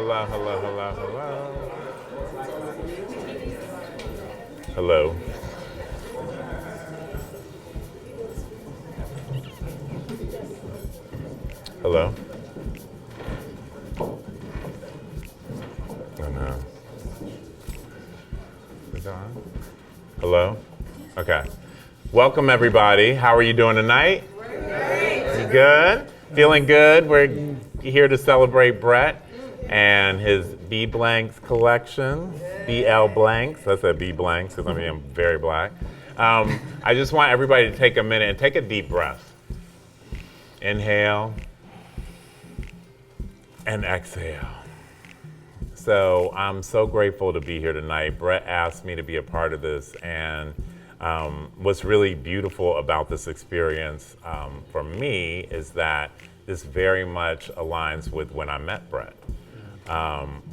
Hello, hello, hello, hello. Hello. Hello. Oh no. Is it on? Hello? Okay. Welcome everybody. How are you doing tonight? Great. You good? Feeling good? We're here to celebrate Brett and his B Blanks collection. BL Blanks. I said B Blanks because I'm very black. I just want everybody to take a minute and take a deep breath. Inhale and exhale. So I'm so grateful to be here tonight. Brett asked me to be a part of this, and what's really beautiful about this experience for me is that this very much aligns with when I met Brett.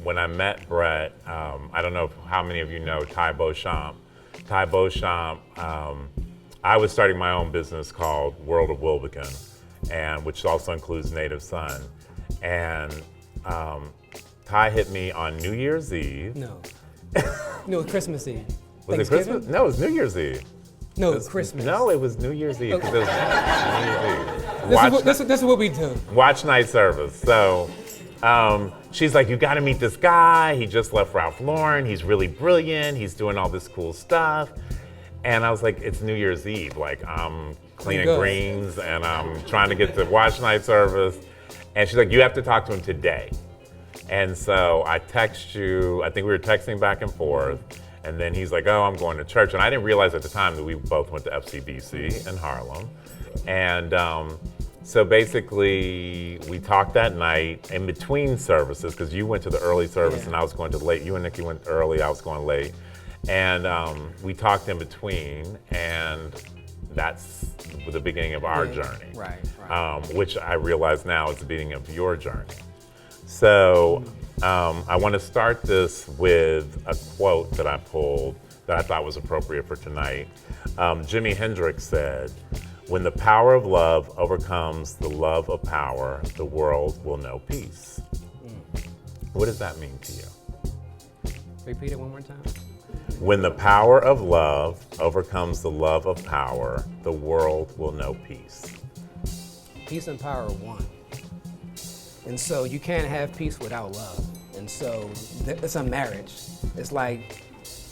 When I met Brett, I don't know how many of you know Ty Beauchamp. Ty Beauchamp, I was starting my own business called World of Wilbekin, and which also includes Native Son. And Ty hit me on New Year's Eve. No, Christmas Eve. Was it Christmas? No, it was New Year's Eve. No, it was Christmas. No, it was New Year's Eve. Okay. It was New Year's Eve. This is what we do. Watch night service. So she's like, you got to meet this guy. He just left Ralph Lauren. He's really brilliant. He's doing all this cool stuff. And I was like, it's New Year's Eve. Like, I'm cleaning greens and I'm trying to get to watch night service. And she's like, you have to talk to him today. And so I text you, I think we were texting back and forth. And then he's like, oh, I'm going to church. And I didn't realize at the time that we both went to FCBC in Harlem. And so basically, we talked that night in between services, because you went to the early service and I was going to late. You and Nikki went early, I was going late. And we talked in between, and that's the beginning of our journey. Right. Which I realize now is the beginning of your journey. So I want to start this with a quote that I pulled that I thought was appropriate for tonight. Jimi Hendrix said, when the power of love overcomes the love of power, the world will know peace. What does that mean to you? Repeat it one more time. When the power of love overcomes the love of power, the world will know peace. Peace and power are one. And so you can't have peace without love. And so it's a marriage. It's like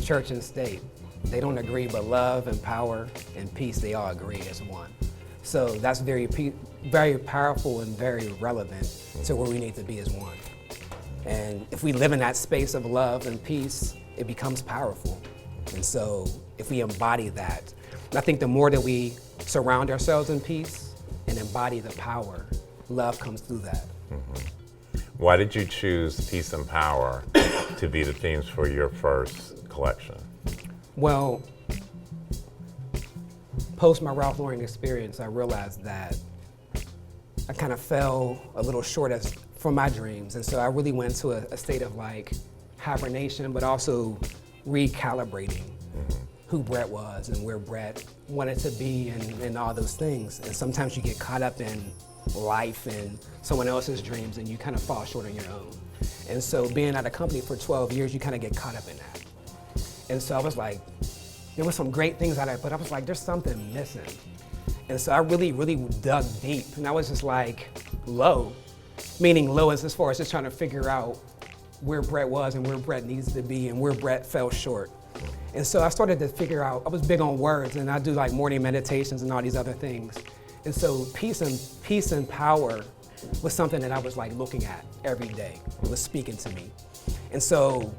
church and state. They don't agree, but love and power and peace, they all agree as one. So that's very powerful and very relevant to where we need to be as one. And if we live in that space of love and peace, it becomes powerful. And so if we embody that, I think the more that we surround ourselves in peace and embody the power, love comes through that. Mm-hmm. Why did you choose peace and power to be the themes for your first collection? Well, post my Ralph Lauren experience, I realized that I kind of fell a little short from my dreams. And so I really went to a state of like hibernation, but also recalibrating who Brett was and where Brett wanted to be and all those things. And sometimes you get caught up in life and someone else's dreams and you kind of fall short on your own. And so being at a company for 12 years, you kind of get caught up in that. And so I was like, there were some great things out of it, but I was like, there's something missing. And so I really, really dug deep. And I was just like low, meaning low as far as just trying to figure out where Brett was and where Brett needs to be and where Brett fell short. And so I started to figure out, I was big on words and I do like morning meditations and all these other things. And so peace and power was something that I was like looking at every day. It was speaking to me. And so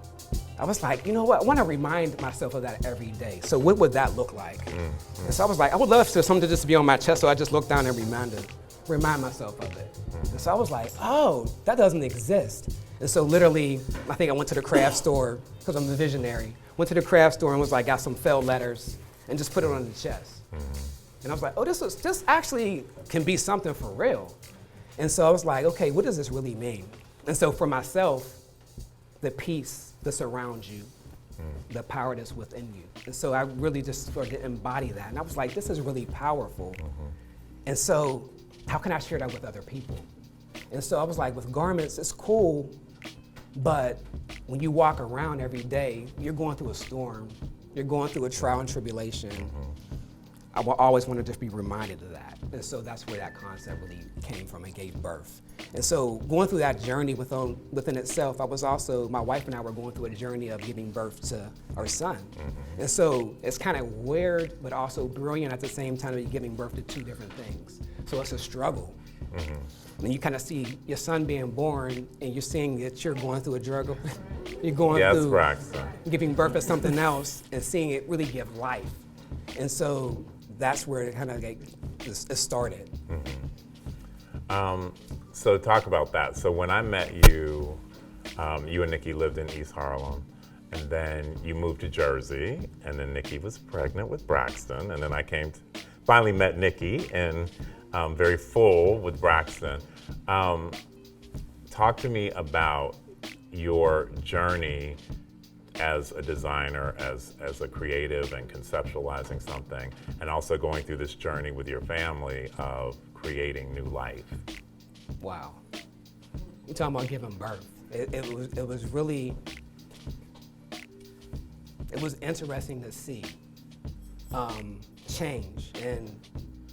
I was like, you know what? I want to remind myself of that every day. So what would that look like? Mm-hmm. And so I was like, I would love for something to just be on my chest. So I just looked down and remind myself of it. Mm-hmm. And so I was like, oh, that doesn't exist. And so literally, I think I went to the craft store because I'm a visionary. Went to the craft store and was like, got some felt letters and just put it on the chest. Mm-hmm. And I was like, oh, this actually can be something for real. And so I was like, okay, what does this really mean? And so for myself, the peace that surrounds you, the power that's within you. And so I really just started to embody that. And I was like, this is really powerful. And so how can I share that with other people? And so I was like, with garments, it's cool But when you walk around every day, you're going through a storm, you're going through a trial and tribulation. I will always want to just be reminded of that. And so that's where that concept really came from and gave birth. And so going through that journey within itself, my wife and I were going through a journey of giving birth to our son. And so it's kind of weird, but also brilliant at the same time to be giving birth to two different things. So it's a struggle. And you kind of see your son being born and you're seeing that you're going through a struggle. You're going through Braxton. giving birth to something else and seeing it really give life. And so that's where it kind of it started. So talk about that. So when I met you, you and Nikki lived in East Harlem, and then you moved to Jersey, and then Nikki was pregnant with Braxton, and then I finally met Nikki, and very full with Braxton. Talk to me about your journey as a designer, as a creative and conceptualizing something, and also going through this journey with your family of creating new life. Wow. You're talking about giving birth. It was interesting to see change. And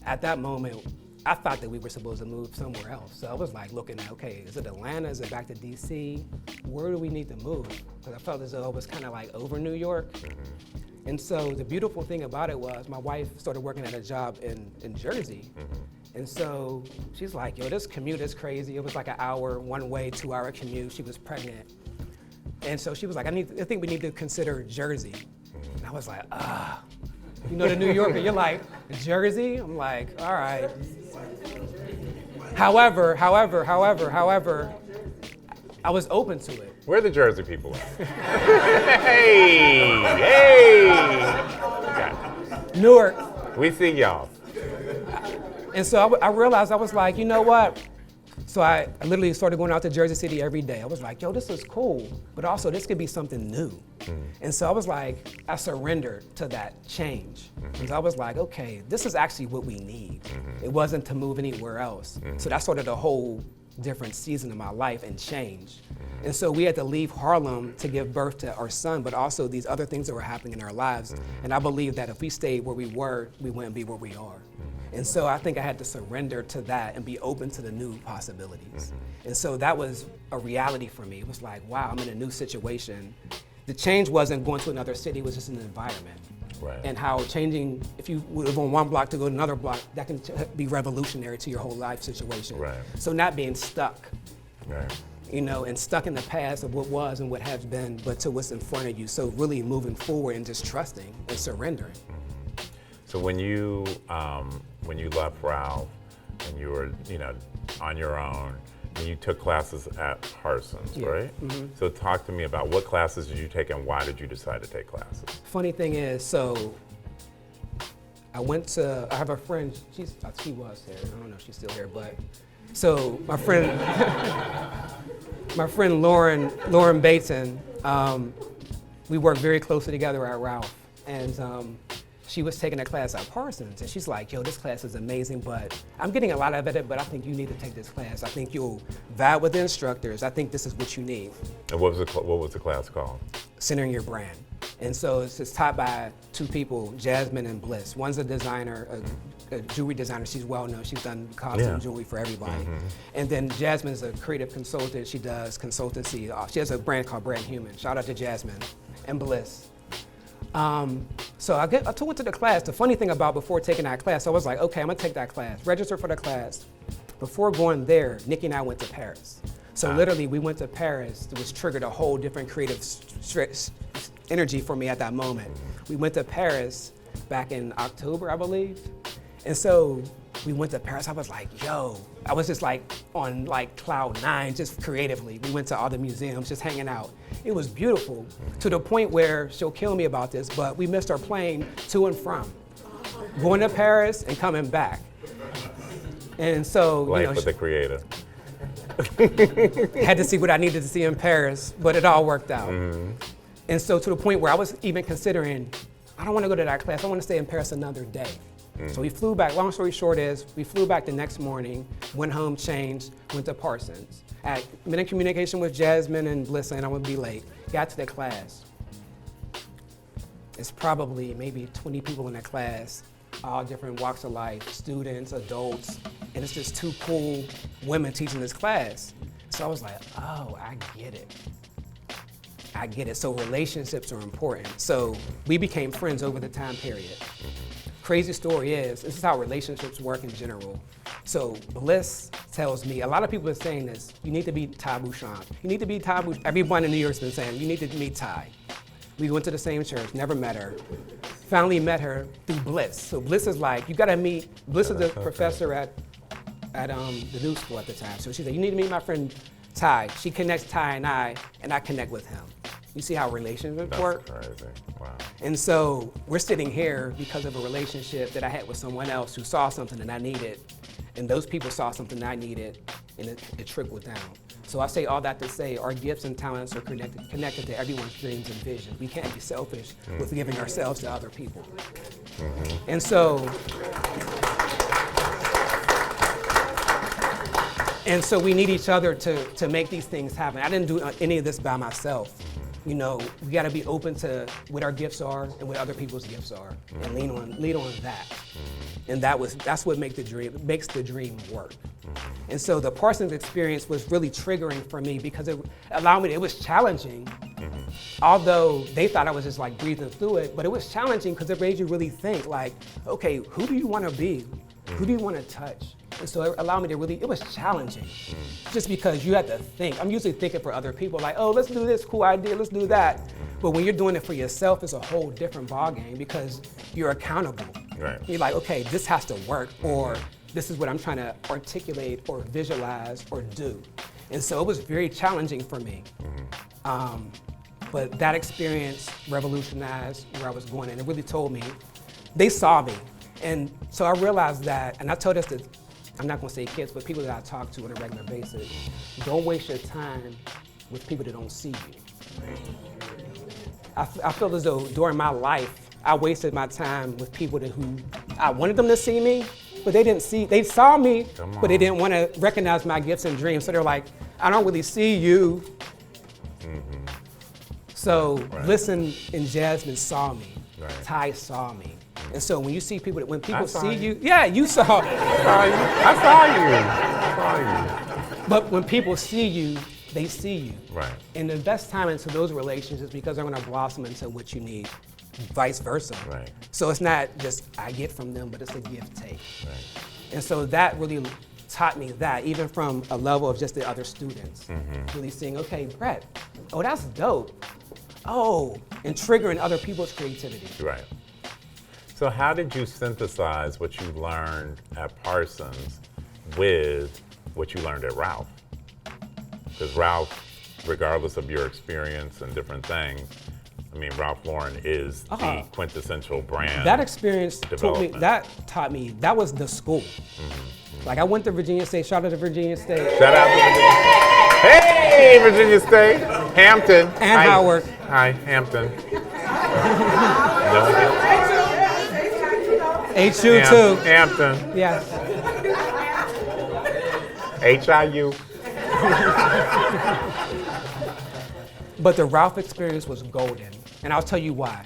at that moment, I thought that we were supposed to move somewhere else. So I was like looking at, okay, is it Atlanta? Is it back to DC? Where do we need to move? Because I felt as though it was kind of like over New York. And so the beautiful thing about it was my wife started working at a job in Jersey. And so she's like, yo, this commute is crazy. It was like an hour, one way, 2 hour commute. She was pregnant. And so she was like, I think we need to consider Jersey. And I was like, you know, the New Yorker, you're like, Jersey? I'm like, all right. However, I was open to it. Where are the Jersey people at? Hey! Newark. We see y'all. And so I realized, I was like, you know what? So I literally started going out to Jersey City every day. I was like, yo, this is cool, but also this could be something new. And so I was like, I surrendered to that change. And so I was like, okay, this is actually what we need. It wasn't to move anywhere else. So that started a whole different season of my life and change. And so we had to leave Harlem to give birth to our son, but also these other things that were happening in our lives. And I believe that if we stayed where we were, we wouldn't be where we are. And so I think I had to surrender to that and be open to the new possibilities. And so that was a reality for me. It was like, wow, I'm in a new situation. The change wasn't going to another city, it was just an environment. Right. And how changing, if you live on one block to go to another block, that can be revolutionary to your whole life situation. Right. So not being stuck, Right. you know, and stuck in the past of what was and what has been, but to what's in front of you. So really moving forward and just trusting and surrendering. So when you left Ralph and you were, on your own, and you took classes at Parsons, right? So talk to me about what classes did you take and why did you decide to take classes? Funny thing is, so I have a friend, she was here, I don't know if she's still here, but, so my friend, Lauren Bateson, we worked very closely together at Ralph, and she was taking a class at Parsons, and she's like, yo, this class is amazing, but I'm getting a lot out of it, but I think you need to take this class. I think you'll vibe with the instructors. I think this is what you need. And what was the class called? Centering Your Brand. And so it's taught by two people, Jasmine and Bliss. One's a designer, a jewelry designer. She's well known. She's done costume jewelry for everybody. And then Jasmine's a creative consultant. She does consultancy. She has a brand called Brand Human. Shout out to Jasmine and Bliss. So I went to the class. The funny thing about before taking that class, I was like, okay, I'm gonna take that class, register for the class. Before going there, Nikki and I went to Paris. So literally we went to Paris, which triggered a whole different creative energy for me at that moment. We went to Paris back in October, I believe. And so we went to Paris, I was like, yo, I was just like on like cloud nine, just creatively. We went to all the museums, just hanging out. It was beautiful to the point where she'll kill me about this, but we missed our plane to and from, going to Paris and coming back. And so, Life with the creator. Had to see what I needed to see in Paris, but it all worked out. And so to the point where I was even considering, I don't want to go to that class, I want to stay in Paris another day. So we flew back, long story short is, we flew back the next morning, went home, changed, went to Parsons. I'd been in communication with Jasmine and Bliss saying I would be late. Got to the class. It's probably maybe 20 people in that class, all different walks of life, students, adults, and it's just two cool women teaching this class. So I was like, oh, I get it. I get it. So relationships are important. So we became friends over the time period. Crazy story is, this is how relationships work in general. So Bliss tells me, a lot of people are saying this, you need to meet Ty Bouchon. You need to meet Ty Bouchon. Everyone in New York's been saying, you need to meet Ty. We went to the same church, never met her. Finally met her through Bliss. So Bliss is like, you gotta meet, Bliss is a professor at the new school at the time. So she said, you need to meet my friend Ty. She connects Ty and I connect with him. You see how relationships work? That's crazy, wow. And so we're sitting here because of a relationship that I had with someone else who saw something that I needed, and those people saw something that I needed, and it trickled down. So I say all that to say our gifts and talents are connected to everyone's dreams and visions. We can't be selfish with giving ourselves to other people. And so we need each other to make these things happen. I didn't do any of this by myself. You know, we gotta be open to what our gifts are and what other people's gifts are, and lead on that. And that's what makes the dream work. And so the Parsons experience was really triggering for me because it allowed me, it was challenging. Although they thought I was just like breathing through it, but it was challenging because it made you really think like, okay, who do you wanna be? Who do you wanna touch? And so it allowed me to really, it was challenging. Just because you had to think. I'm usually thinking for other people like, oh, let's do this, cool idea, let's do that. But when you're doing it for yourself, it's a whole different ballgame because you're accountable. Right. You're like, okay, this has to work, or this is what I'm trying to articulate or visualize or do. And so it was very challenging for me. But that experience revolutionized where I was going, and it really told me, they saw me. And so I realized that, and I told this to, I'm not gonna say kids, but people that I talk to on a regular basis, don't waste your time with people that don't see you. I feel as though during my life, I wasted my time with people who I wanted them to see me, but they saw me, but they didn't wanna recognize my gifts and dreams. So they're like, I don't really see you. So Listen and Jasmine saw me, Ty saw me. And so when you see people, when people see you, yeah, you saw. I saw you. But when people see you, they see you. Right. And the best time into those relationships is because they're gonna blossom into what you need, vice versa. Right. So it's not just I get from them, but it's a give take. Right. And so that really taught me that, even from a level of just the other students. Really seeing, okay, Brett, oh, that's dope. Oh, and triggering other people's creativity. Right. So how did you synthesize what you learned at Parsons with what you learned at Ralph? Because Ralph, regardless of your experience and different things, I mean, Ralph Lauren is the quintessential brand. That experience taught me, that was the school. Like I went to Virginia State, shout out to Virginia State. Shout out to Virginia State. Hey, Virginia State, Hampton. And Howard. Hi, Hampton. HU too. Hampton. Yeah. HIU. But the Ralph experience was golden, and I'll tell you why.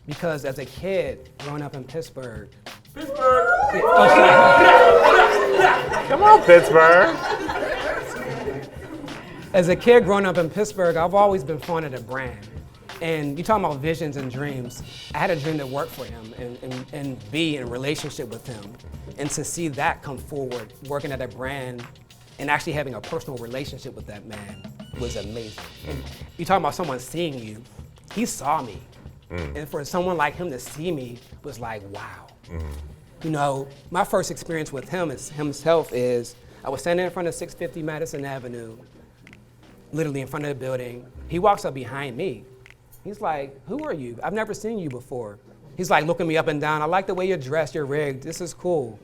Because as a kid growing up in Pittsburgh. Come on, Pittsburgh. As a kid growing up in Pittsburgh, I've always been fond of the brand. And you talking about visions and dreams. I had a dream to work for him and be in a relationship with him. And to see that come forward, working at a brand and actually having a personal relationship with that man was amazing. And you talking about someone seeing you, he saw me. And for someone like him to see me was like, wow. You know, my first experience with him himself is, I was standing in front of 650 Madison Avenue, literally in front of the building. He walks up behind me. He's like, who are you? I've never seen you before. He's like looking me up and down. I like the way you're dressed, you're rigged, this is cool.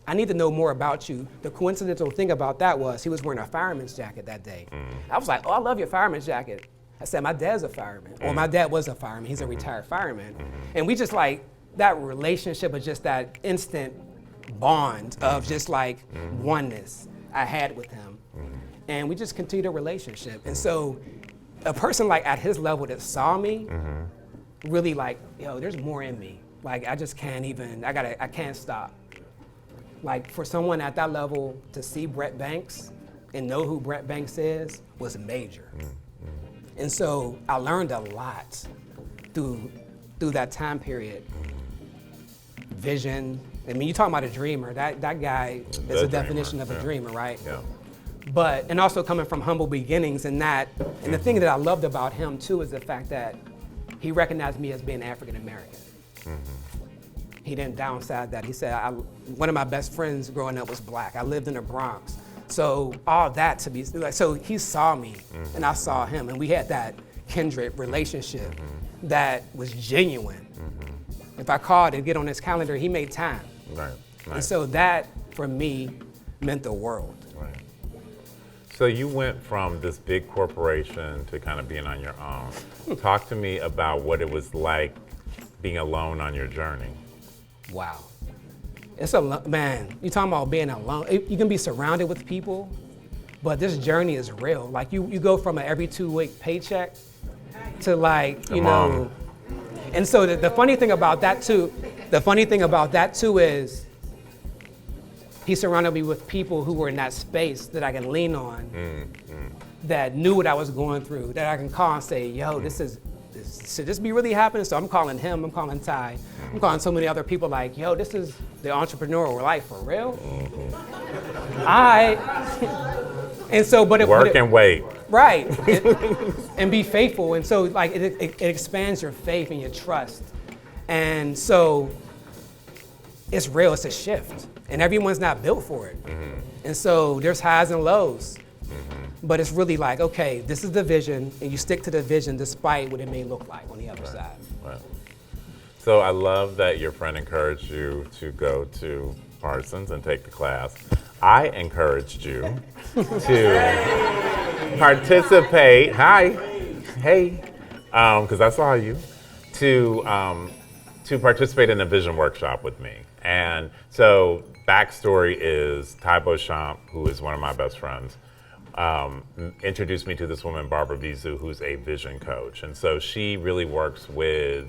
I need to know more about you. The coincidental thing about that was he was wearing a fireman's jacket that day. I was like, oh, I love your fireman's jacket. I said, my dad's a fireman, or my dad was a fireman, he's a retired fireman. And we just like, that relationship of just that instant bond of just like oneness I had with him. And we just continued a relationship. And so a person like at his level that saw me really like, yo, there's more in me. Like I just can't even, I can't stop. Like for someone at that level to see Brett Banks and know who Brett Banks is was major. And so I learned a lot through that time period. Vision. I mean, you talking about a dreamer. That guy is a definition of a dreamer, right? Yeah. But, and also coming from humble beginnings and the thing that I loved about him too is the fact that he recognized me as being African American. He didn't downsize that. He said, one of my best friends growing up was black. I lived in the Bronx. So all that to be, like, so he saw me and I saw him and we had that kindred relationship that was genuine. If I called and get on his calendar, he made time. Right. And so that, for me, meant the world. Right. So you went from this big corporation to kind of being on your own. Talk to me about what it was like being alone on your journey. Wow. It's man, you talking about being alone. You can be surrounded with people, but this journey is real. Like you go from an every 2-week paycheck to like, you know. And so the funny thing about that too is he surrounded me with people who were in that space that I can lean on, that knew what I was going through, that I can call and say, yo, should this be really happening? So I'm calling him, I'm calling Ty, I'm calling so many other people like, yo, this is the entrepreneurial life for real? And so, Work and wait. Right, and be faithful. And so like it expands your faith and your trust. And so it's real, it's a shift. And everyone's not built for it. And so there's highs and lows. But it's really like, okay, this is the vision, and you stick to the vision despite what it may look like on the other side. Right. So I love that your friend encouraged you to go to Parsons and take the class. I encouraged you to participate. Because I saw you, to participate in a vision workshop with me. And so backstory is Ty Beauchamp, who is one of my best friends, introduced me to this woman, Barbara Bizu, who's a vision coach. And so she really works with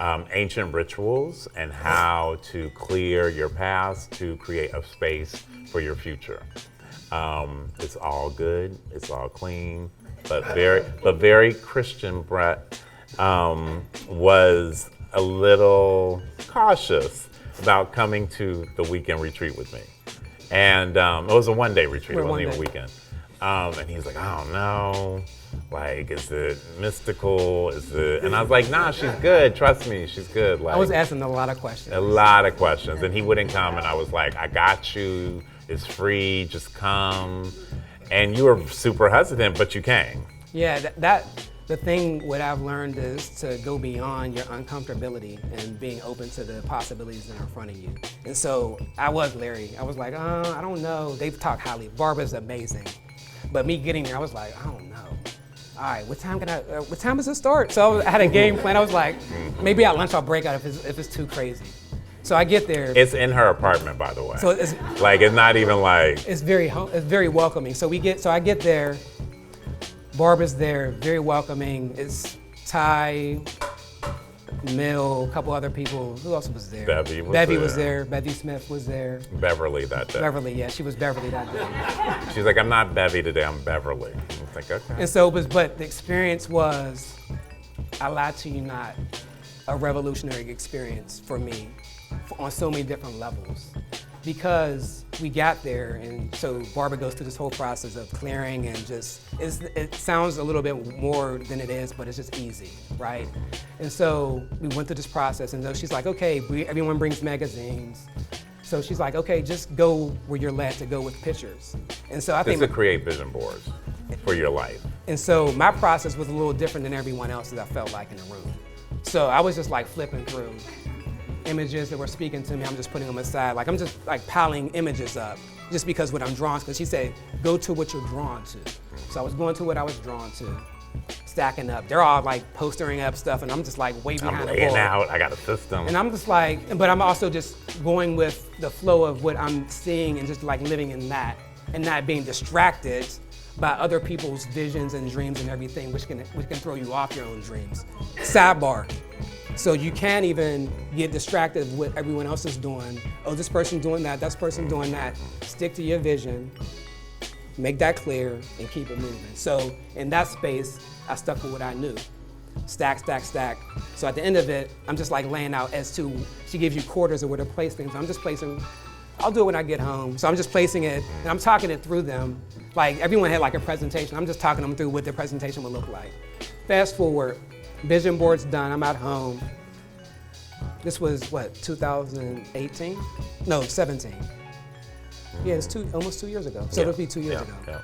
ancient rituals and how to clear your past to create a space for your future. It's all good, it's all clean, but very Christian. Brett was a little cautious about coming to the weekend retreat with me. And it was a one-day retreat, it wasn't even a weekend. And he's like, I don't know, like, is it mystical? And I was like, nah, she's good, trust me, she's good. Like, I was asking a lot of questions. A lot of questions, and he wouldn't come, and I was like, I got you, it's free, just come. And you were super hesitant, but you came. Yeah, the thing what I've learned is to go beyond your uncomfortability and being open to the possibilities that are in front of you. And so I was leery. I was like, I don't know. They've talked highly. Barbara's amazing. But me getting there, I was like, I don't know. All right, what time does it start? So I had a game plan. I was like, maybe at lunch I'll break out if it's too crazy. So I get there. It's in her apartment, by the way. So it's not even like. It's very welcoming. So I get there. Barbara's there, very welcoming. It's Ty, Mill, a couple other people. Who else was there? Bevy was there. Bevy Smith was there. Beverly that day. Beverly, she was Beverly that day. She's like, I'm not Bevy today, I'm Beverly. I was like, okay. And so, but the experience was, I lied to you not, a revolutionary experience for me on so many different levels. Because we got there, and so Barbara goes through this whole process of clearing and it sounds a little bit more than it is, but it's just easy, right? And so we went through this process, and so she's like, okay, everyone brings magazines. So she's like, okay, just go where you're led to go with pictures. And so I think to create vision boards for your life. And so my process was a little different than everyone else's, I felt like, in the room. So I was just like flipping through images that were speaking to me. I'm just putting them aside. Like I'm just like piling images up just because what I'm drawn to. Because she said, go to what you're drawn to. So I was going to what I was drawn to. stacking up. They're all like postering up stuff, and I'm just like way behind I'm the laying ball. out. I got a system. And I'm just like, but I'm also just going with the flow of what I'm seeing and just like living in that, and not being distracted by other people's visions and dreams and everything, which can throw you off your own dreams. Sidebar. So you can't even get distracted with what everyone else is doing. Oh, this person doing that, that person doing that. Stick to your vision, make that clear, and keep it moving. So in that space, I stuck with what I knew. Stack, stack, stack. So at the end of it, I'm just like laying out as to, she gives you quarters of where to place things. I'm just placing, I'll do it when I get home. So I'm just placing it, and I'm talking it through them. Like everyone had like a presentation. I'm just talking them through what their presentation would look like. Fast forward, vision board's done, I'm at home. This was what, 2018? No, 17. Yeah, it's almost 2 years ago. So it'll be 2 years ago. Yeah.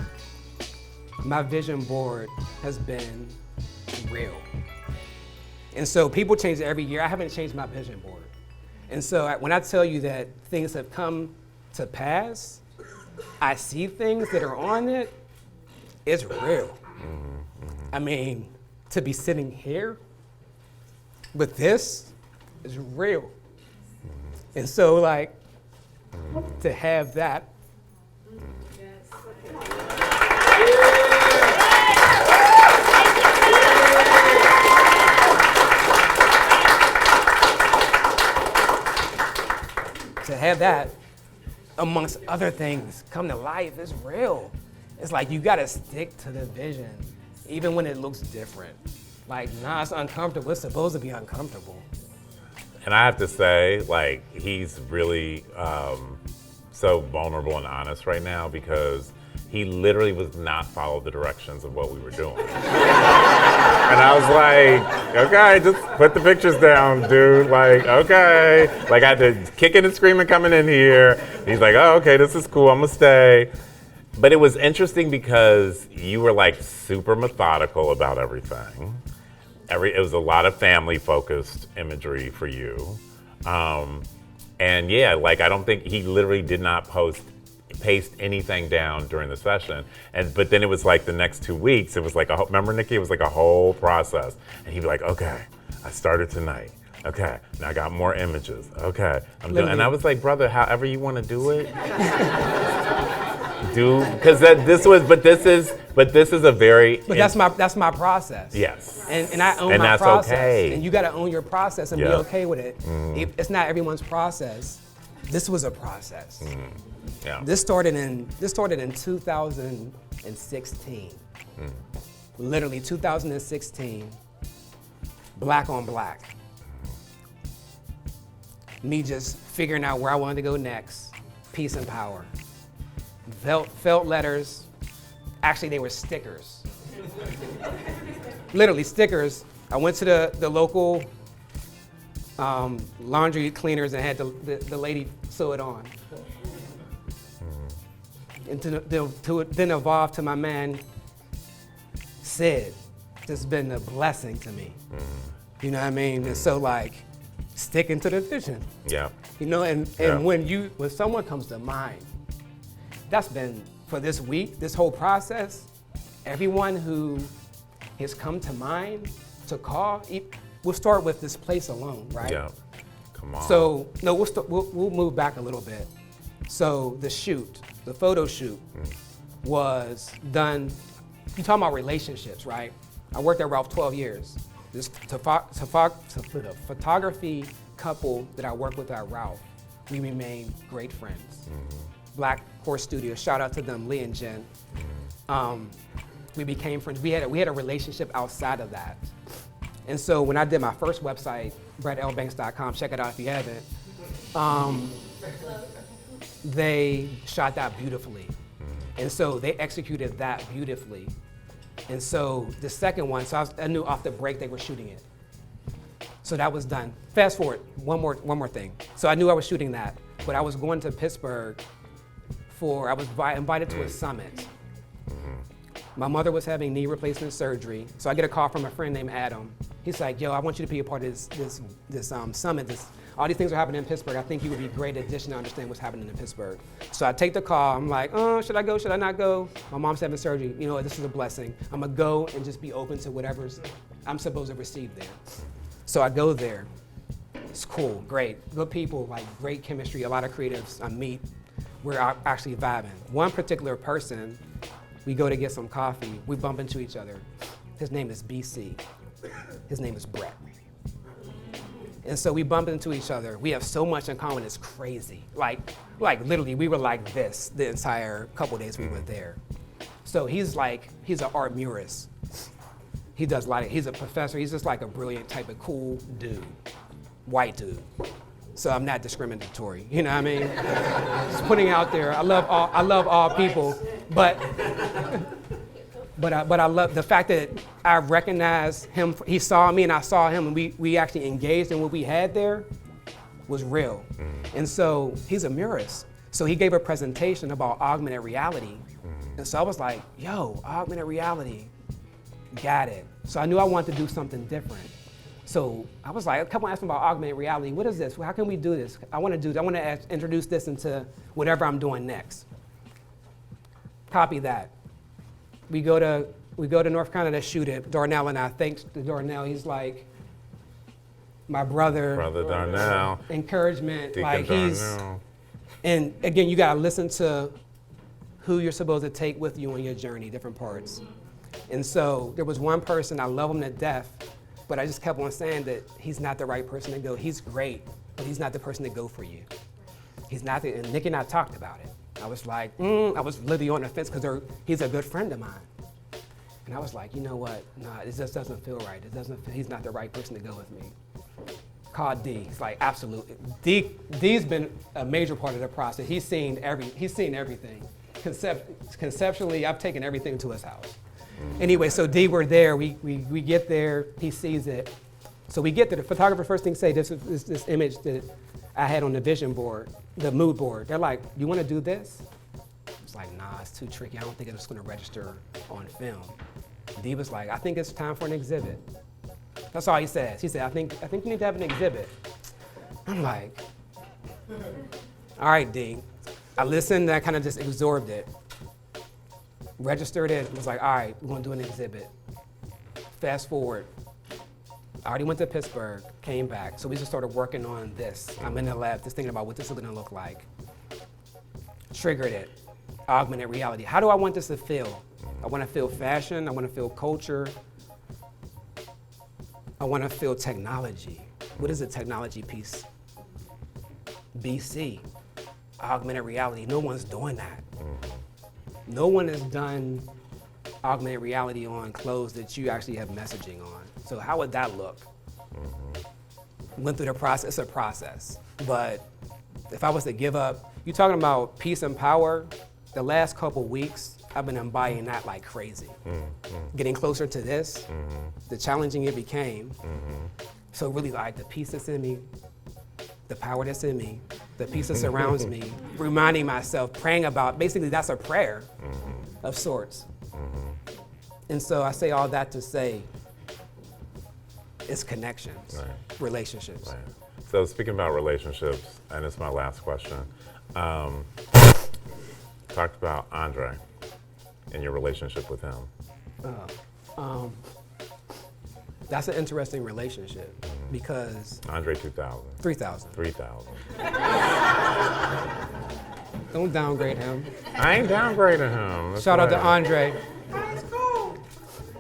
My vision board has been real. And so people change it every year. I haven't changed my vision board. And so when I tell you that things have come to pass, I see things that are on it, it's real. I mean, to be sitting here with this is real. And so like, to have that. To have that, amongst other things, come to life is real. It's like you gotta stick to the vision, even when it looks different. Like, nah, it's uncomfortable. It's supposed to be uncomfortable. And I have to say, like, he's really so vulnerable and honest right now because he literally was not follow the directions of what we were doing. And I was like, okay, just put the pictures down, dude. Like, okay. Like, I had to kicking and screaming coming in here. He's like, oh, okay, this is cool, I'm gonna stay. But it was interesting because you were like super methodical about everything. It was a lot of family-focused imagery for you. And yeah, like I don't think he literally did not paste anything down during the session. But then it was like the next 2 weeks, it was like, remember Nikki, it was like a whole process. And he'd be like, okay, I started tonight. Okay, now I got more images. Okay, I'm doing, and I was like, brother, however you want to do it, because this is a very. But that's my process. Yes. And I own and my that's process. Okay. And you got to own your process and be okay with it. It's not everyone's process. This was a process. Yeah. This started in 2016. Literally 2016. Black on black. Me just figuring out where I wanted to go next. Peace and power. Felt letters. Actually, they were stickers. Literally stickers. I went to the local laundry cleaners and had the lady sew it on. And to then evolve to my man, Sid. It's been a blessing to me. You know what I mean? And so like, sticking to the vision. Yeah. You know, and when someone comes to mind, that's been, for this week, this whole process, everyone who has come to mind to call, we'll start with this place alone, right? Yeah. Come on. So, no, we'll move back a little bit. So the photo shoot was done, you're talking about relationships, right? I worked at Ralph 12 years. This photography couple that I work with at Ralph, we remain great friends. Black Horse Studio, shout out to them, Lee and Jen. We became friends. We had a relationship outside of that. And so when I did my first website, BrettLBanks.com, check it out if you haven't, they shot that beautifully. And so they executed that beautifully. And so the second one, I knew off the break they were shooting it. So that was done. Fast forward, one more thing. So I knew I was shooting that, but I was going to Pittsburgh I was invited to a summit. My mother was having knee replacement surgery, so I get a call from a friend named Adam. He's like, yo, I want you to be a part of this summit, this all these things are happening in Pittsburgh. I think you would be a great addition to understand what's happening in Pittsburgh. So I take the call. I'm like, should I go? Should I not go? My mom's having surgery. You know what? This is a blessing. I'm going to go and just be open to whatever's I'm supposed to receive there. So I go there. It's cool, great, good people, like great chemistry, a lot of creatives I meet. We're actually vibing. One particular person, we go to get some coffee, we bump into each other. His name is BC. His name is Brett. And so we bump into each other. We have so much in common, it's crazy. Like literally, we were like this the entire couple days we were there. So he's an art murist. He does he's a professor, he's just like a brilliant type of cool dude, white dude. So I'm not discriminatory, you know what I mean? Just putting out there, I love all people, but I love the fact that I recognize him, he saw me and I saw him, and we actually engaged in what we had there was real. And so he's a murist. So he gave a presentation about augmented reality. And so I was like, yo, augmented reality, got it. So I knew I wanted to do something different. So I was like, a couple asked me about augmented reality. What is this? How can we do this? I want to introduce this into whatever I'm doing next. Copy that. We go to North Carolina to shoot it. Darnell and I, thanks to Darnell, he's like my brother. Brother Darnell. Encouragement, Deacon like Darnell. And again, you gotta listen to who you're supposed to take with you on your journey, different parts. And so there was one person, I love him to death, but I just kept on saying that he's not the right person to go. He's great, but he's not the person to go for you. He's not, and Nick and I talked about it. I was like, I was literally on the fence because he's a good friend of mine. And I was like, you know what? Nah, it just doesn't feel right. He's not the right person to go with me. Called D. It's like, absolutely. D's been a major part of the process. He's seen everything. Conceptually, I've taken everything to his house. Anyway, so D, we're there. We get there. He sees it. So we get there. The photographer first thing say, this is this image that I had on the vision board, the mood board. They're like, you want to do this? It's like, nah, it's too tricky. I don't think it's going to register on film. D was like, I think it's time for an exhibit. That's all he says. He said, I think you need to have an exhibit. I'm like, all right, D. I listened and I kind of just absorbed it. Registered it, was like, all right, we're gonna do an exhibit. Fast forward, I already went to Pittsburgh, came back, so we just started working on this. I'm in the lab just thinking about what this is gonna look like. Triggered it, augmented reality. How do I want this to feel? I wanna feel fashion, I wanna feel culture, I wanna feel technology. What is the technology piece? BC, augmented reality, no one's doing that. No one has done augmented reality on clothes that you actually have messaging on. So how would that look? Went through the process, it's a process. But if I was to give up, you're talking about peace and power, the last couple weeks, I've been embodying that like crazy. Getting closer to this, the challenging it became. So really like the peace that's in me, the power that's in me, the peace that surrounds me, reminding myself, praying about, basically that's a prayer of sorts. And so I say all that to say, it's connections, Right. relationships. Right. So speaking about relationships, and it's my last question, talked about Andre and your relationship with him. That's an interesting relationship because Andre 2000. 3,000. 3000. Don't downgrade him. I ain't downgrading him. That's Shout out to right. Andre.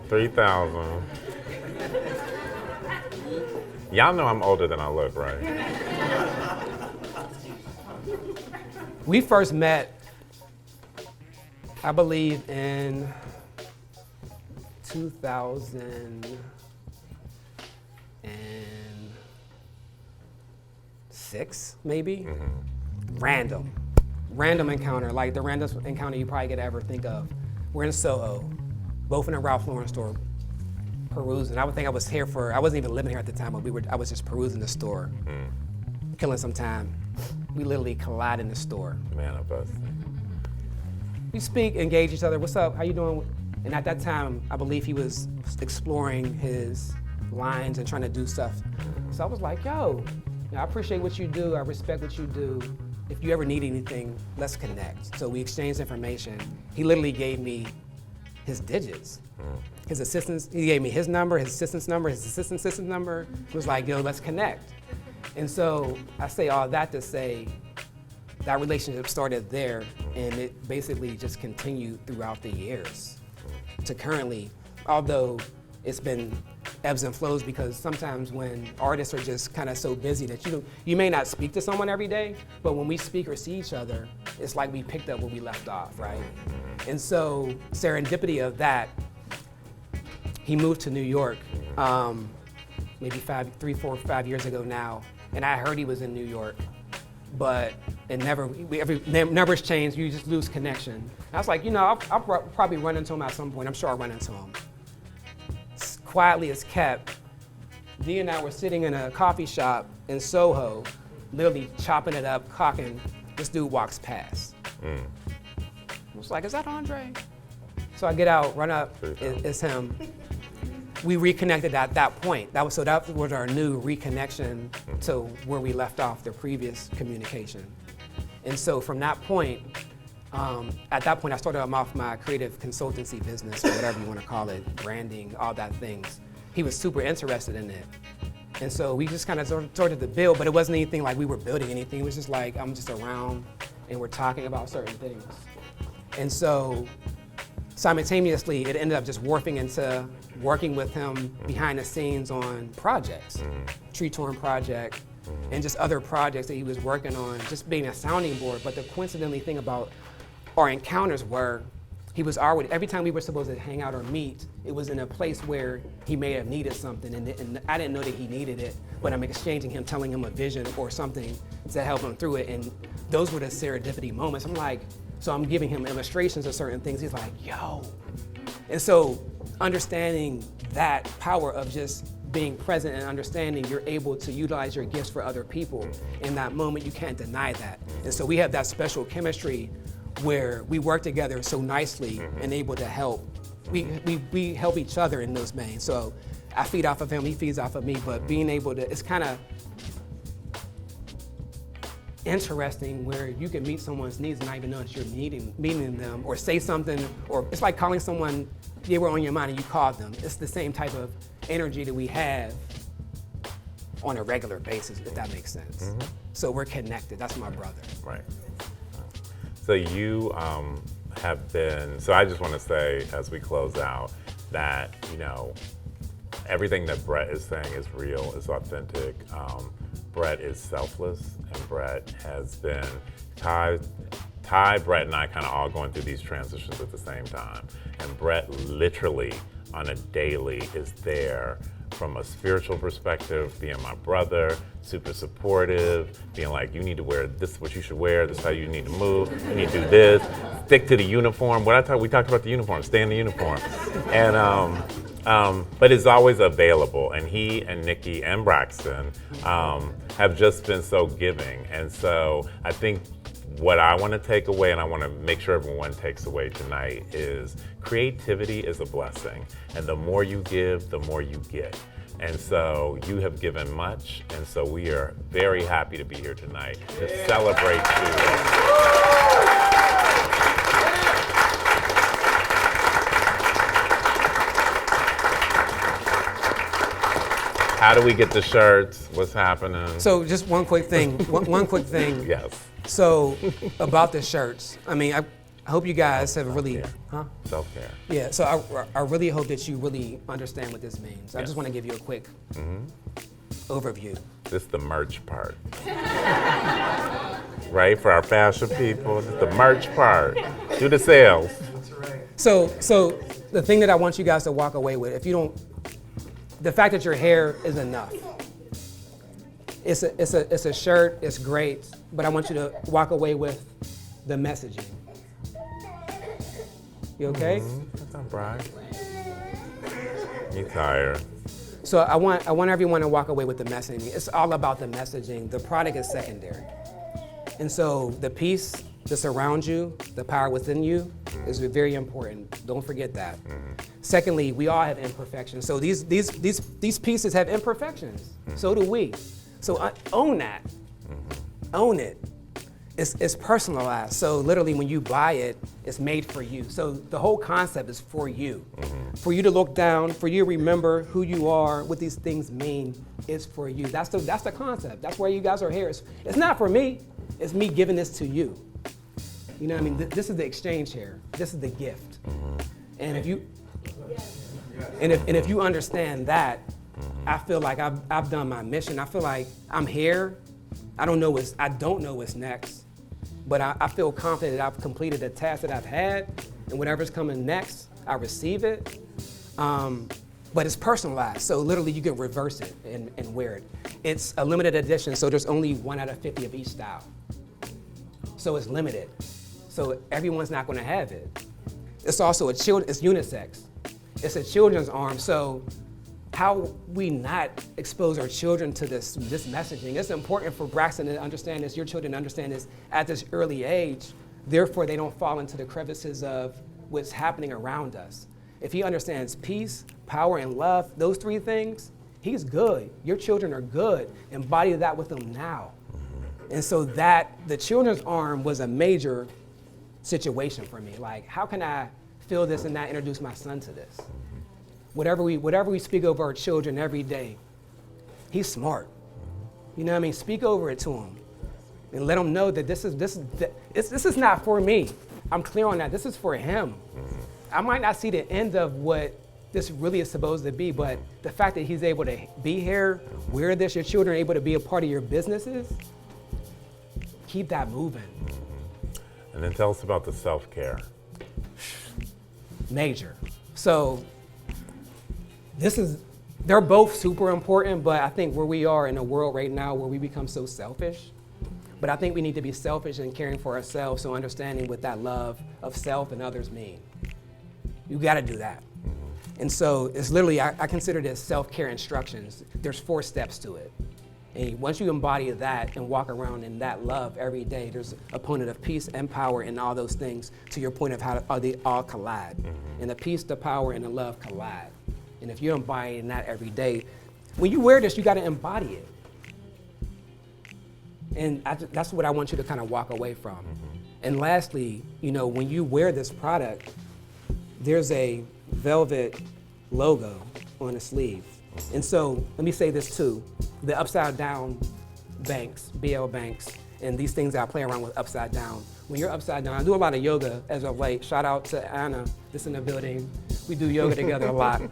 3000. Y'all know I'm older than I look, right? We first met, I believe, in 2006, maybe. Random encounter, like the randomest encounter you probably could ever think of. We're in Soho, both in a Ralph Lauren store, perusing. I would think I was here I wasn't even living here at the time, but I was just perusing the store, killing some time. We literally collide in the store. Manifest. We speak, engage each other. What's up? How you doing? And at that time, I believe he was exploring his lines and trying to do stuff. So I was like, yo, I appreciate what you do. I respect what you do. If you ever need anything, let's connect. So we exchanged information. He literally gave me his digits. His assistants, he gave me his number, his assistant's number, his assistant's number. He was like, yo, let's connect. And so I say all that to say that relationship started there, and it basically just continued throughout the years to currently, although it's been ebbs and flows, because sometimes when artists are just kind of so busy that you may not speak to someone every day, but when we speak or see each other, it's like we picked up where we left off, right? And so serendipity of that, he moved to New York maybe 3, 4, 5 years ago now, and I heard he was in New York, but it numbers change, you just lose connection. I was like, I'll probably run into him at some point. I'm sure I'll run into him. Quietly as kept, Dee and I were sitting in a coffee shop in Soho, literally chopping it up, cocking. This dude walks past. I was like, is that Andre? So I get out, run up, it's him. We reconnected at that point. That was our new reconnection to where we left off the previous communication. And so from that point, at that point I started off my creative consultancy business, or whatever you want to call it, branding, all that things. He was super interested in it. And so we just kind of started to build, but it wasn't anything like we were building anything. It was just like, I'm just around and we're talking about certain things. And so simultaneously, it ended up just morphing into working with him behind the scenes on projects, Tree Torn project, and just other projects that he was working on, just being a sounding board. But the coincidentally thing about our encounters were, he was already, every time we were supposed to hang out or meet, it was in a place where he may have needed something, and I didn't know that he needed it, but I'm exchanging him, telling him a vision or something to help him through it, and those were the serendipity moments. I'm like, so I'm giving him illustrations of certain things, he's like, yo. And so understanding that power of just being present and understanding you're able to utilize your gifts for other people, in that moment you can't deny that. And so we have that special chemistry where we work together so nicely and able to help. We help each other in those veins. So I feed off of him, he feeds off of me, but being able to, it's kind of interesting where you can meet someone's needs and not even know that you're meeting them, or say something, or it's like calling someone, they were on your mind and you called them. It's the same type of energy that we have on a regular basis, if that makes sense. So we're connected, that's my brother. Right. So you have been, so I just want to say as we close out that, everything that Brett is saying is real, is authentic. Brett is selfless, and Brett has been, Ty, Brett, and I kind of all going through these transitions at the same time. And Brett literally on a daily is there from a spiritual perspective, being my brother, super supportive, being like, you need to wear this, is what you should wear, this is how you need to move, you need to do this, stick to the uniform. We talked about the uniform, stay in the uniform. And but it's always available, and he and Nikki and Braxton have just been so giving. And so I think what I want to take away, and I want to make sure everyone takes away tonight, is creativity is a blessing. And the more you give, the more you get. And so you have given much, and so we are very happy to be here tonight to celebrate you. How do we get the shirts? What's happening? So just one quick thing, one quick thing. Yes. So about the shirts, I hope you guys have really, Self-care. Yeah, so I really hope that you really understand what this means. I just want to give you a quick overview. This is the merch part. Right, for our fashion people, this is the merch part. Do the sales. That's right. So the thing that I want you guys to walk away with, the fact that your hair is enough. It's a shirt, it's great, but I want you to walk away with the messaging. You okay? That's not bright. You tired. So I want everyone to walk away with the messaging. It's all about the messaging. The product is secondary. And so the piece that surrounds you, the power within you, is very important. Don't forget that. Secondly, we all have imperfections. So these pieces have imperfections. So do we. So own that. Own it. It's personalized. So literally when you buy it, it's made for you. So the whole concept is for you. For you to look down, for you to remember who you are, what these things mean, is for you. That's the concept. That's why you guys are here. It's not for me. It's me giving this to you. You know what I mean? This is the exchange here. This is the gift. And if you understand that, I feel like I've done my mission. I feel like I'm here. I don't know what's next, but I feel confident that I've completed the task that I've had, and whatever's coming next, I receive it. But it's personalized, so literally you can reverse it and wear it. It's a limited edition, so there's only 1 out of 50 of each style. So it's limited. So everyone's not gonna have it. It's also it's unisex. It's a children's arm, so how we not expose our children to this messaging. It's important for Braxton to understand this, your children to understand this at this early age, therefore they don't fall into the crevices of what's happening around us. If he understands peace, power, and love, those 3 things, he's good. Your children are good. Embody that with them now. And so the children's arm was a major situation for me. Like, how can I feel this and not introduce my son to this? Whatever we speak over our children every day, he's smart. You know what I mean? Speak over it to him and let him know that this is not for me. I'm clear on that. This is for him. I might not see the end of what this really is supposed to be, but the fact that he's able to be here, wear this, your children are able to be a part of your businesses, keep that moving. And then tell us about the self-care. Major. So they're both super important, but I think where we are in a world right now where we become so selfish, but I think we need to be selfish in caring for ourselves, so understanding what that love of self and others mean. You gotta do that. And so it's literally, I consider this self-care instructions. There's 4 steps to it. And once you embody that and walk around in that love every day, there's a component of peace and power and all those things, to your point of how they all collide. And the peace, the power, and the love collide. And if you're embodying that every day, when you wear this, you gotta embody it. And that's what I want you to kind of walk away from. And lastly, when you wear this product, there's a velvet logo on the sleeve. And so, let me say this too, the upside down banks, BL banks, and these things that I play around with upside down. When you're upside down, I do a lot of yoga as of late. Shout out to Anna, this in the building. We do yoga together a lot.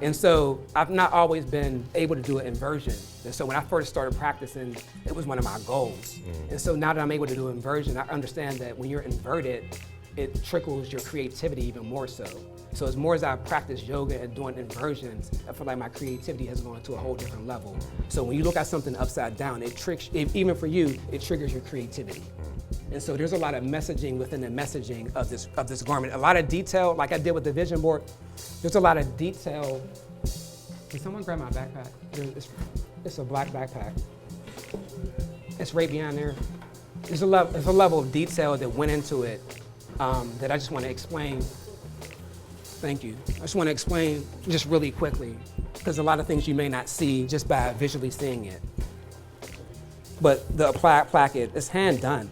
And so I've not always been able to do an inversion. And so when I first started practicing, it was one of my goals. And so now that I'm able to do inversion, I understand that when you're inverted, it trickles your creativity even more so. So as more as I practice yoga and doing inversions, I feel like my creativity has gone to a whole different level. So when you look at something upside down, even for you, it triggers your creativity. And so there's a lot of messaging within the messaging of this garment. A lot of detail, like I did with the vision board, there's a lot of detail. Can someone grab my backpack? It's a black backpack. It's right behind there. There's a level of detail that went into it that I just want to explain. Thank you. I just want to explain just really quickly, because a lot of things you may not see just by visually seeing it. But the placket is hand done,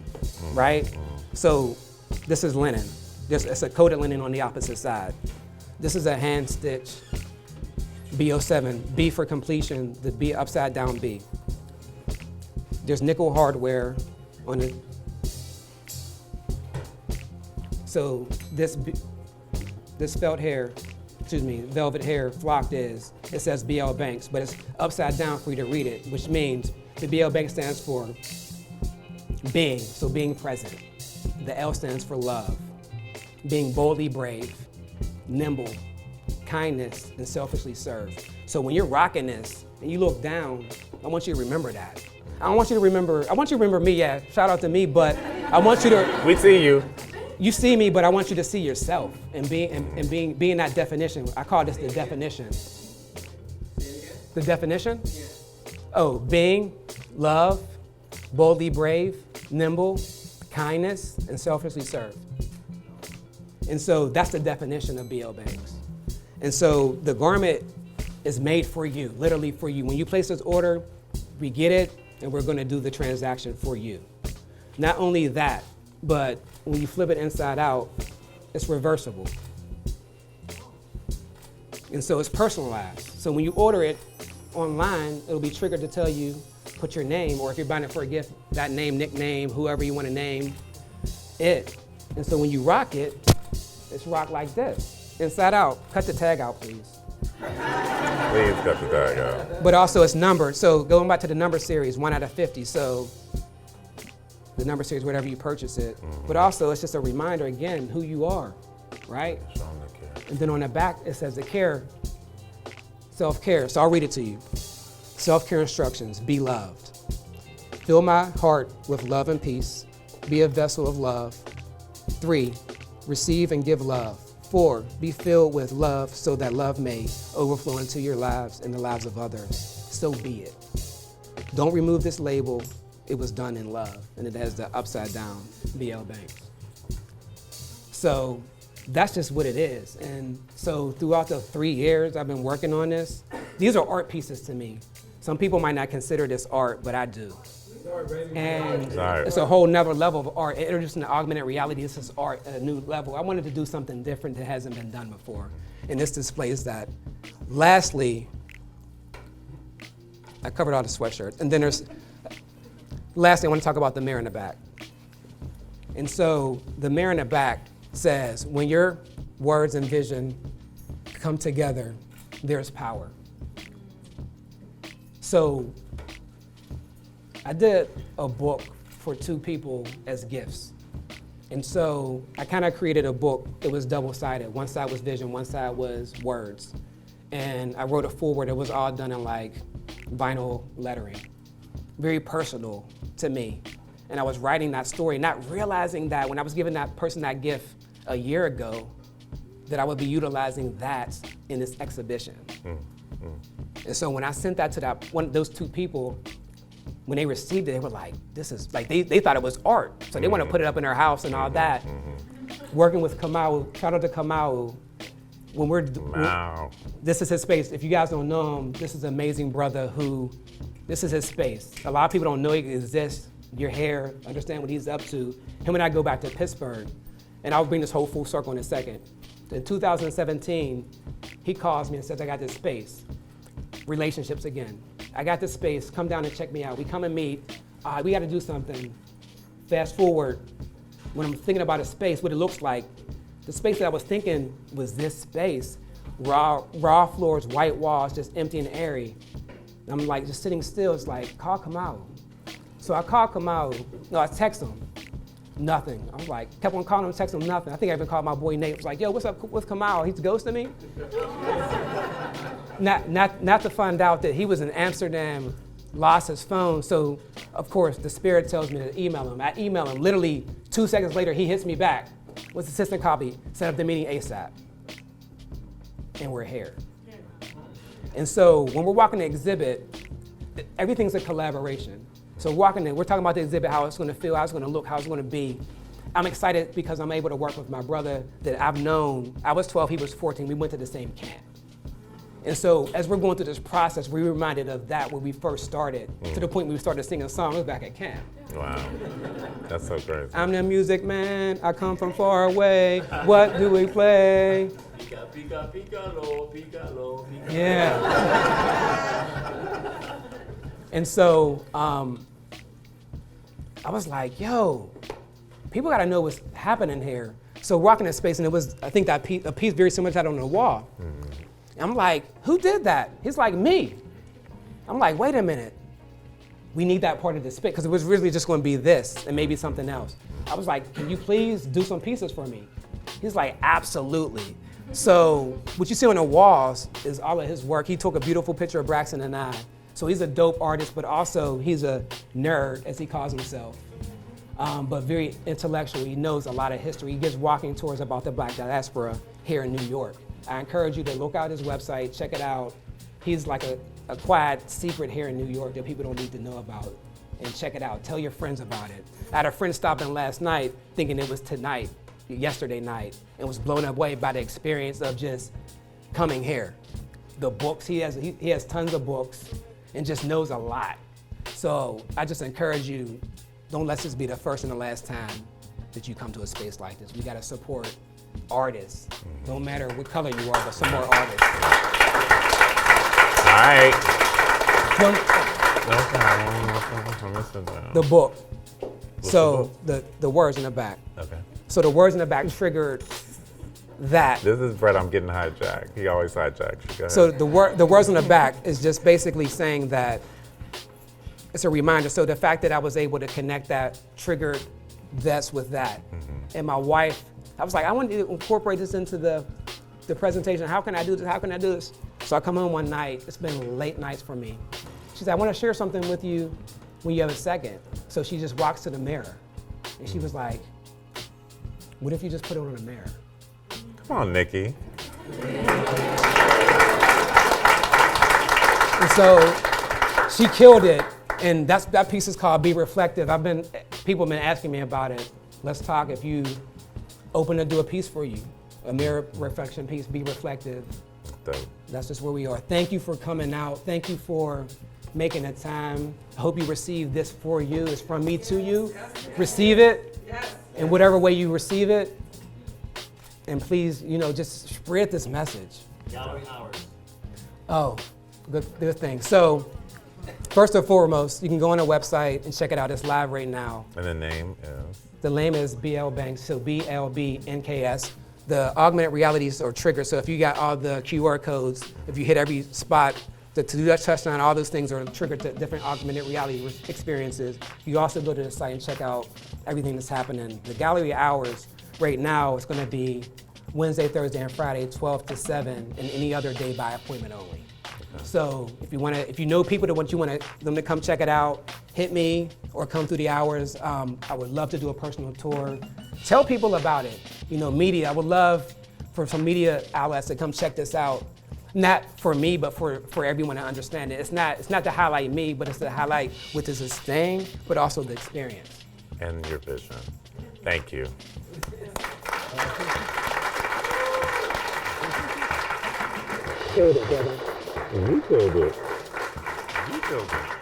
right? So this is linen. It's a coated linen on the opposite side. This is a hand stitch B07, B for completion, the B upside down B. There's nickel hardware on it. So this velvet hair flocked it says BL Banks, but it's upside down for you to read it, which means the BL Bank stands for being, so being present. The L stands for love, being boldly brave, nimble, kindness, and selfishly serve. So when you're rocking this and you look down, I want you to remember that. I want you to remember me, yeah, shout out to me, but I want you to. We see you. You see me, but I want you to see yourself and being that definition. I call this the definition. The definition? Yeah. Oh, being, love, boldly brave, nimble, kindness, and selfishly serve. And so that's the definition of BL Banks. And so the garment is made for you, literally for you. When you place this order, We get it, and we're gonna do the transaction for you. Not only that, but when you flip it inside out, it's reversible. And so it's personalized. So when you order it online, it'll be triggered to tell you, put your name, or if you're buying it for a gift, that name, nickname, whoever you want to name it. And so when you rock it, it's rocked like this. Inside out. Cut the tag out, please. Please cut the tag out. But also it's numbered. So going back to the number series, 1 out of 50. So the number series, wherever you purchase it. But also it's just a reminder again, who you are, right? Show 'em the care. And then on the back, it says the care, self-care. So I'll read it to you. Self-care instructions, be loved. Fill my heart with love and peace. Be a vessel of love. 3, receive and give love. 4, be filled with love so that love may overflow into your lives and the lives of others. So be it. Don't remove this label. It was done in love. And it has the upside down BL Banks. So that's just what it is. And so throughout the 3 years I've been working on this, these are art pieces to me. Some people might not consider this art, but I do. And it's a whole nother level of art. Introducing the augmented reality, this is art at a new level. I wanted to do something different that hasn't been done before. And this displays that. Lastly, I covered all the sweatshirts. And then lastly, I want to talk about the mirror in the back. And so the mirror in the back says, when your words and vision come together, there's power. So I did a book for 2 people as gifts. And so I kind of created a book. It was double-sided. One side was vision, one side was words. And I wrote a foreword. It was all done in like vinyl lettering. Very personal to me. And I was writing that story, not realizing that when I was giving that person that gift a year ago, that I would be utilizing that in this exhibition. And so when I sent that to those 2 people, when they received it, they were like, this is, like, they thought it was art. So they want to put it up in their house and all that. Working with Kamau, shout out to Kamau, this is his space. If you guys don't know him, this is an amazing brother this is his space. A lot of people don't know he exists, your hair, understand what he's up to. Him and I go back to Pittsburgh, and I'll bring this whole full circle in a second. In 2017, he calls me and says, I got this space. Relationships again. I got this space, come down and check me out. We come and meet, we gotta do something. Fast forward, when I'm thinking about a space, what it looks like, the space that I was thinking was this space, raw floors, white walls, just empty and airy. And I'm like, just sitting still, it's like, call Kamau. So I called Kamau, I text him, nothing. I was like, kept on calling him, texting him, nothing. I think I even called my boy Nate, was like, yo, what's up with Kamau? He's ghosting me? Not to find out that he was in Amsterdam, lost his phone. So of course the spirit tells me to email him. I email him, literally 2 seconds later, he hits me back. What's the assistant copy? Set up the meeting ASAP. And we're here. And so when we're walking the exhibit, everything's a collaboration. So walking in, we're talking about the exhibit, how it's gonna feel, how it's gonna look, how it's gonna be. I'm excited because I'm able to work with my brother that I've known. I was 12, he was 14, we went to the same camp. And so as we're going through this process, we're reminded of that when we first started, to the point where we started singing songs back at camp. Wow, that's so crazy. I'm the music man, I come from far away, what do we play? Pika, pika, pika, lo, pika, lo, pika. Yeah. And so I was like, yo, people gotta know what's happening here. So walking in space, and it was, I think that a piece very similar to that on the wall. I'm like, who did that? He's like, me. I'm like, wait a minute. We need that part of the space, because it was really just gonna be this and maybe something else. I was like, can you please do some pieces for me? He's like, absolutely. So what you see on the walls is all of his work. He took a beautiful picture of Braxton and I. So he's a dope artist, but also he's a nerd, as he calls himself. But very intellectual. He knows a lot of history. He gives walking tours about the Black diaspora here in New York. I encourage you to look out his website, check it out. He's like a quiet secret here in New York that people don't need to know about. And check it out, tell your friends about it. I had a friend stop in last night thinking it was tonight, yesterday night, and was blown away by the experience of just coming here. The books, he has tons of books and just knows a lot. So I just encourage you, don't let this be the first and the last time that you come to a space like this. We gotta support artists. No matter what color you are, but some more artists. All right. Okay. The book. So the words in the back. Okay. So the words in the back triggered that. This is Brett, I'm getting hijacked. He always hijacks. Go ahead. So the words on the back is just basically saying that it's a reminder. So the fact that I was able to connect that triggered this with that. And my wife, I was like, I want to incorporate this into the presentation. How can I do this? How can I do this? So I come home one night. It's been late nights for me. She said, I want to share something with you when you have a second. So she just walks to the mirror. And she was like, what if you just put it on the mirror? Come on, Nikki. And so she killed it. And that piece is called Be Reflective. People have been asking me about it. Let's talk if you open to do a piece for you. A mirror reflection piece, Be Reflective. Dope. That's just where we are. Thank you for coming out. Thank you for making the time. I hope you receive this for you. It's from me to you. Receive it in whatever way you receive it. And please, just spread this message. Gallery hours. Oh, good thing. So, first and foremost, you can go on our website and check it out. It's live right now. And the name is? The name is BLBNKS, so BLBNKS. The augmented realities are triggered. So if you got all the QR codes, if you hit every spot, to do that touchdown, all those things are triggered to different augmented reality experiences. You also go to the site and check out everything that's happening. The gallery hours right now is going to be Wednesday, Thursday, and Friday, 12 to 7, and any other day by appointment only. So if you know people that want them to come check it out, hit me or come through the hours. I would love to do a personal tour. Tell people about it. Media. I would love for some media outlets to come check this out. Not for me, but for everyone to understand it. It's not to highlight me, but it's to highlight what this is saying, but also the experience. And your vision. Thank you. Killed it, brother. You killed it. You killed it.